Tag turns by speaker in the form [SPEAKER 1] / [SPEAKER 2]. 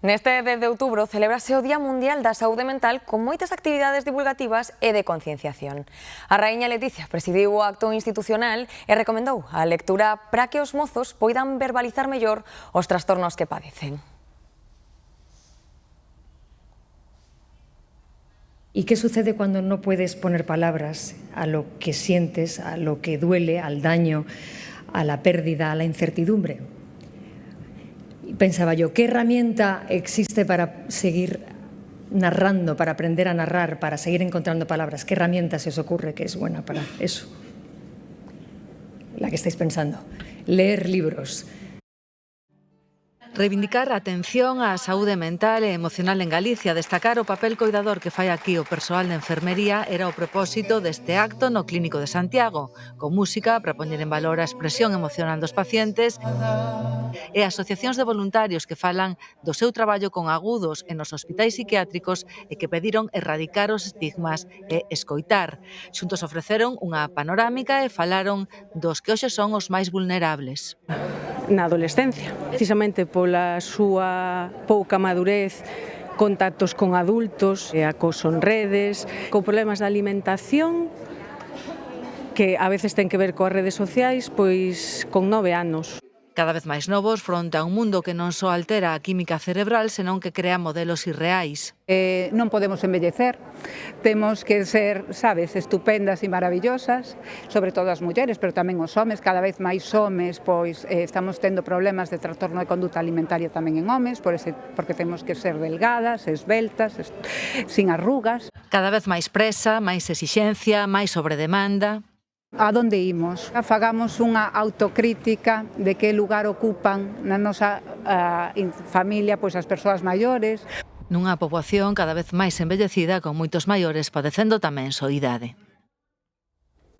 [SPEAKER 1] Neste 10 de outubro celébrase o Día Mundial da Saúde Mental con moitas actividades divulgativas e de concienciación. A raíña Leticia presidiu o acto institucional e recomendou a lectura para que os mozos poidan verbalizar mellor os trastornos que padecen.
[SPEAKER 2] ¿Y qué sucede cuando no puedes poner palabras a lo que sientes, a lo que duele, al daño, a la pérdida, a la incertidumbre? Y pensaba yo, ¿qué herramienta existe para seguir narrando, para aprender a narrar, para seguir encontrando palabras? ¿Qué herramienta se os ocurre que es buena para eso? La que estáis pensando. Leer libros.
[SPEAKER 3] Reivindicar a atención á saúde mental e emocional en Galicia, destacar o papel coidador que fai aquí o persoal de enfermería era o propósito deste acto no Clínico de Santiago, con música para poñer en valor a expresión emocional dos pacientes e asociacións de voluntarios que falan do seu traballo con agudos en os hospitais psiquiátricos e que pediron erradicar os estigmas e escoitar. Xuntos ofreceron unha panorámica e falaron dos que hoxe son os máis vulnerables.
[SPEAKER 4] Na adolescencia, precisamente pola súa pouca madurez, contactos con adultos, acoso en redes, con problemas de alimentación, que a veces ten que ver coas redes sociais, pois con 9 anos.
[SPEAKER 3] Cada vez máis novos fronte a un mundo que non só altera a química cerebral, senón que crea modelos irreais.
[SPEAKER 5] Non podemos envellecer, temos que ser, sabes, estupendas e maravillosas, sobre todo as mulleres, pero tamén os homes, cada vez máis homes, pois estamos tendo problemas de trastorno de conduta alimentaria tamén en homes, porque temos que ser delgadas, esbeltas, sin arrugas.
[SPEAKER 3] Cada vez máis presa, máis exixencia, máis sobredemanda.
[SPEAKER 5] A donde imos? Fagamos unha autocrítica de que lugar ocupan na nosa familia pois as persoas maiores.
[SPEAKER 3] Nunha poboación cada vez máis envellecida con moitos maiores padecendo tamén soidade.